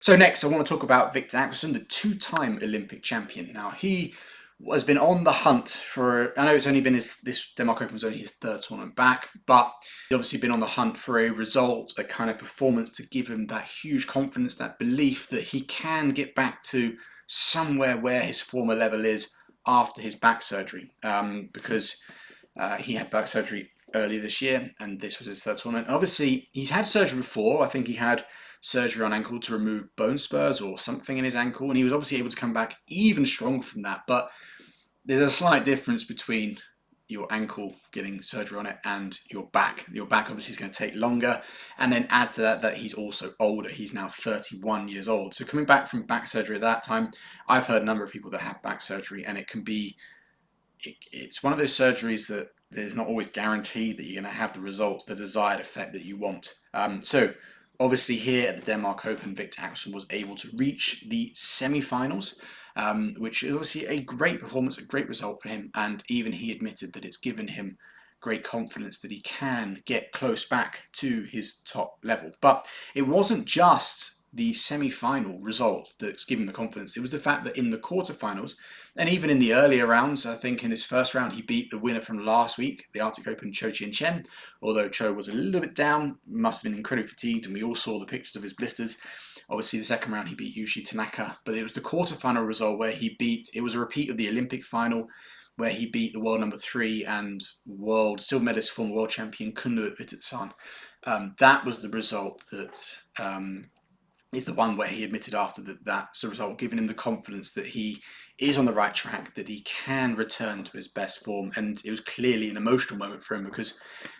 So next, I want to talk about Viktor Axelsen, the two-time Olympic champion. Now, he has been on the hunt for, I know it's only been this Denmark Open was only his third tournament back, but he's obviously been on the hunt for a result, a kind of performance to give him that huge confidence, that belief that he can get back to somewhere where his former level is after his back surgery. Because he had back surgery earlier this year, and this was his third tournament. Obviously, he's had surgery before. I think he had surgery on ankle to remove bone spurs or something in his ankle, and he was obviously able to come back even stronger from that. But there's a slight difference between your ankle getting surgery on it and your back. Your back obviously is going to take longer, and then add to that he's also older. He's now 31 years old. So coming back from back surgery at that time, I've heard a number of people that have back surgery, and it can be it's one of those surgeries that there's not always guaranteed that you're going to have the results, the desired effect that you want. So obviously here at the Denmark Open, Viktor Axelsen was able to reach the semi-finals, which is obviously a great performance, a great result for him. And even he admitted that it's given him great confidence that he can get close back to his top level. But it wasn't just the semi-final result that's given the confidence. It was the fact that in the quarterfinals, and even in the earlier rounds, I think in his first round, he beat the winner from last week, the Arctic Open, Chou Tien Chen. Although Chou was a little bit down, must have been incredibly fatigued, and we all saw the pictures of his blisters. Obviously, the second round, he beat Yuji Tanaka, but it was the quarterfinal result where it was a repeat of the Olympic final, where he beat the world number 3 and world silver medalist, former world champion Kunlavut Vitidsarn. That was the result that is the one where he admitted after that's the result, giving him the confidence that he is on the right track, that he can return to his best form. And it was clearly an emotional moment for him, because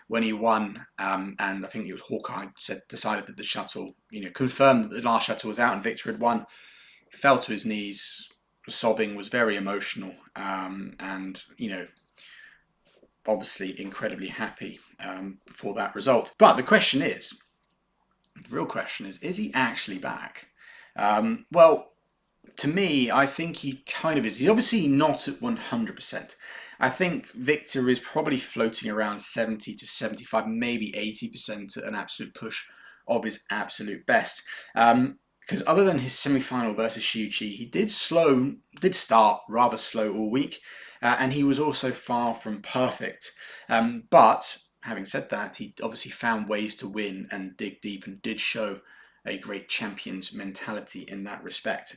when he won, and I think it was Hawkeye decided that the shuttle, confirmed that the last shuttle was out and Victor had won, he fell to his knees, sobbing, was very emotional, and obviously incredibly happy for that result. But the real question is he actually back? Well, to me, I think he kind of is. He's obviously not at 100%. I think Victor is probably floating around 70 to 75, maybe 80% at an absolute push of his absolute best. Because other than his semi-final versus Chou Tien, he did start rather slow all week, and he was also far from perfect. But having said that, he obviously found ways to win and dig deep, and did show a great champion's mentality in that respect.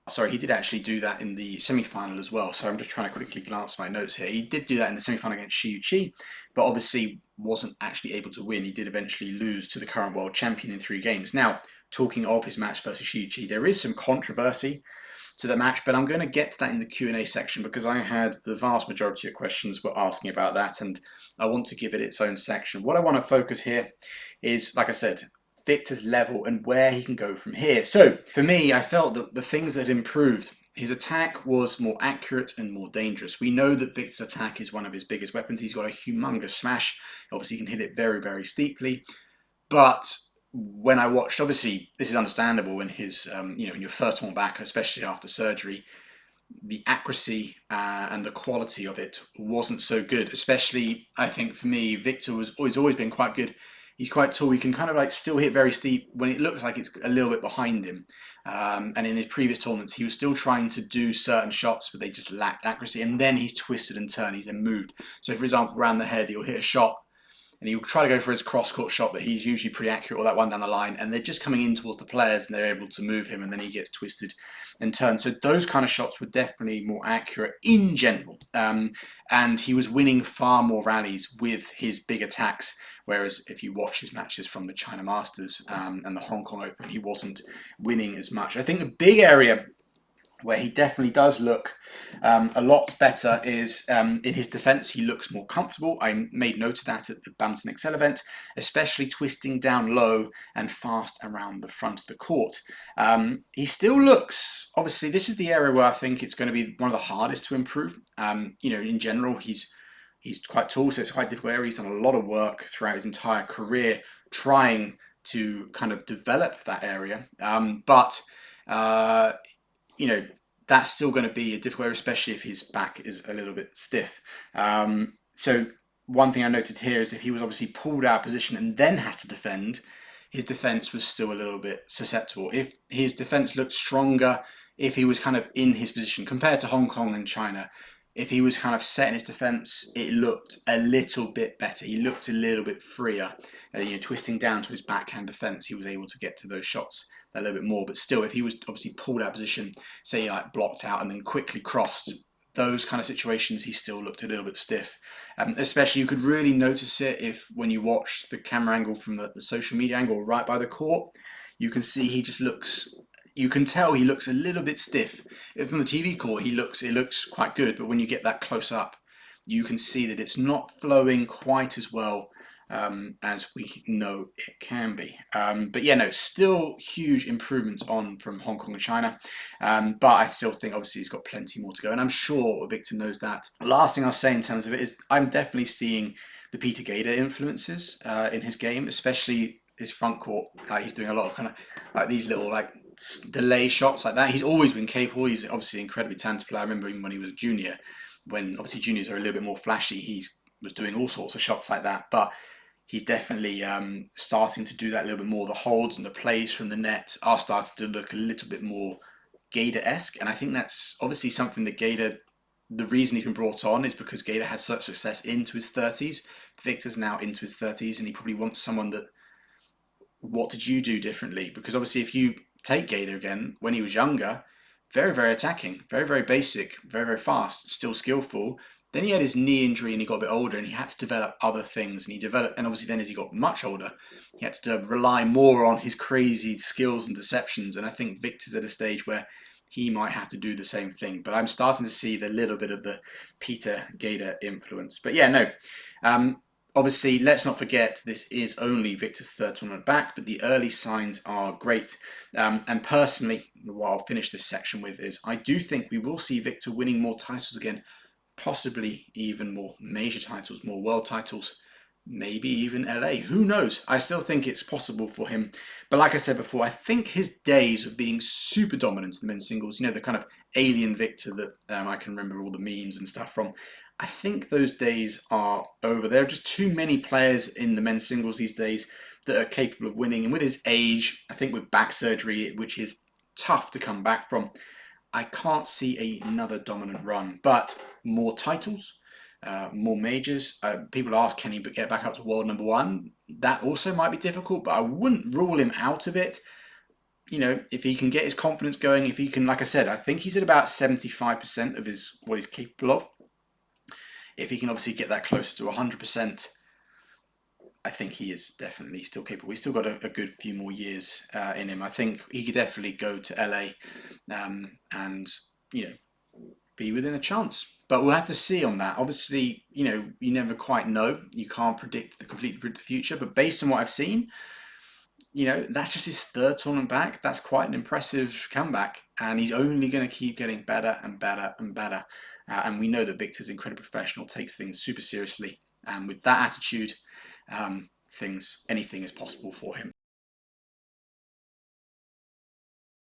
Sorry, he did actually do that in the semi-final as well. So I'm just trying to quickly glance at my notes here. He did do that in the semi-final against Chou Tien, but obviously wasn't actually able to win. He did eventually lose to the current world champion in 3 games. Now, talking of his match versus Chou Tien, there is some controversy to the match, but I'm going to get to that in the Q&A section, because I had the vast majority of questions were asking about that, and I want to give it its own section. What I want to focus here is, like I said, Victor's level and where he can go from here. So for me, I felt that the things that improved, his attack was more accurate and more dangerous. We know that Victor's attack is one of his biggest weapons. He's got a humongous smash. Obviously, he can hit it very, very steeply. But when I watched, obviously, this is understandable in his, in your first one back, especially after surgery, the accuracy and the quality of it wasn't so good. Especially, I think for me, Victor has always been quite good. He's quite tall. He can kind of like still hit very steep when it looks like it's a little bit behind him. And in his previous tournaments, he was still trying to do certain shots, but they just lacked accuracy. And then he's twisted and turned. He's then moved. So, for example, around the head, he'll hit a shot, and he'll try to go for his cross-court shot that he's usually pretty accurate, or that one down the line, and they're just coming in towards the players, and they're able to move him, and then he gets twisted and turned. So those kind of shots were definitely more accurate in general, and he was winning far more rallies with his big attacks, whereas if you watch his matches from the China Masters and the Hong Kong Open, he wasn't winning as much. I think the big area where he definitely does look a lot better is in his defence. He looks more comfortable. I made note of that at the Badminton Excel event, especially twisting down low and fast around the front of the court. He still looks, obviously, this is the area where I think it's going to be one of the hardest to improve. In general, he's quite tall, so it's quite a difficult area. He's done a lot of work throughout his entire career trying to kind of develop that area. But that's still going to be a difficult area, especially if his back is a little bit stiff. So one thing I noted here is if he was obviously pulled out of position and then has to defend, his defense was still a little bit susceptible. If his defense looked stronger, if he was kind of in his position compared to Hong Kong and China, if he was kind of set in his defense, it looked a little bit better. He looked a little bit freer. Twisting down to his backhand defense, he was able to get to those shots a little bit more. But still, if he was obviously pulled out of position, say he like blocked out and then quickly crossed, those kind of situations, he still looked a little bit stiff. Especially, you could really notice it if when you watch the camera angle from the social media angle right by the court, you can see he just looks. You can tell he looks a little bit stiff. From the TV court, it looks quite good, but when you get that close up, you can see that it's not flowing quite as well as we know it can be. But yeah, no, still huge improvements on from Hong Kong and China. But I still think obviously he's got plenty more to go. And I'm sure Victor knows that. The last thing I'll say in terms of it is I'm definitely seeing the Peter Gader influences in his game, especially his front court. He's doing a lot of kind of like these little like delay shots like that. He's always been capable. He's obviously an incredibly talented player. I remember him when he was a junior, when obviously juniors are a little bit more flashy. He was doing all sorts of shots like that. But he's definitely starting to do that a little bit more. The holds and the plays from the net are starting to look a little bit more Gader-esque. And I think that's obviously something that Gader, the reason he's been brought on is because Gader had such success into his 30s. Victor's now into his 30s, and he probably wants someone that, what did you do differently? Because obviously if you take Gader again, when he was younger, very, very attacking, very, very basic, very, very fast, still skillful. Then he had his knee injury and he got a bit older and he had to develop other things. And obviously then as he got much older, he had to rely more on his crazy skills and deceptions. And I think Victor's at a stage where he might have to do the same thing. But I'm starting to see the little bit of the Peter Gader influence. But yeah, no. Obviously, let's not forget this is only Victor's third tournament back, but the early signs are great. And personally, what I'll finish this section with is I do think we will see Victor winning more titles again, possibly even more major titles, more world titles, maybe even LA. Who knows? I still think it's possible for him. But like I said before, I think his days of being super dominant in the men's singles, the kind of alien Victor that I can remember all the memes and stuff from, I think those days are over. There are just too many players in the men's singles these days that are capable of winning. And with his age, I think with back surgery, which is tough to come back from, I can't see another dominant run. But more titles, more majors. People ask, can he get back up to world number one? That also might be difficult, but I wouldn't rule him out of it. If he can get his confidence going, if he can, like I said, I think he's at about 75% of what he's capable of. If he can obviously get that closer to 100%, I think he is definitely still capable. He's still got a good few more years in him. I think he could definitely go to LA and, be within a chance. But we'll have to see on that. Obviously, you never quite know. You can't completely predict the future. But based on what I've seen, that's just his third tournament back. That's quite an impressive comeback. And he's only going to keep getting better and better and better. And we know that Victor's incredibly professional, takes things super seriously. And with that attitude, anything is possible for him.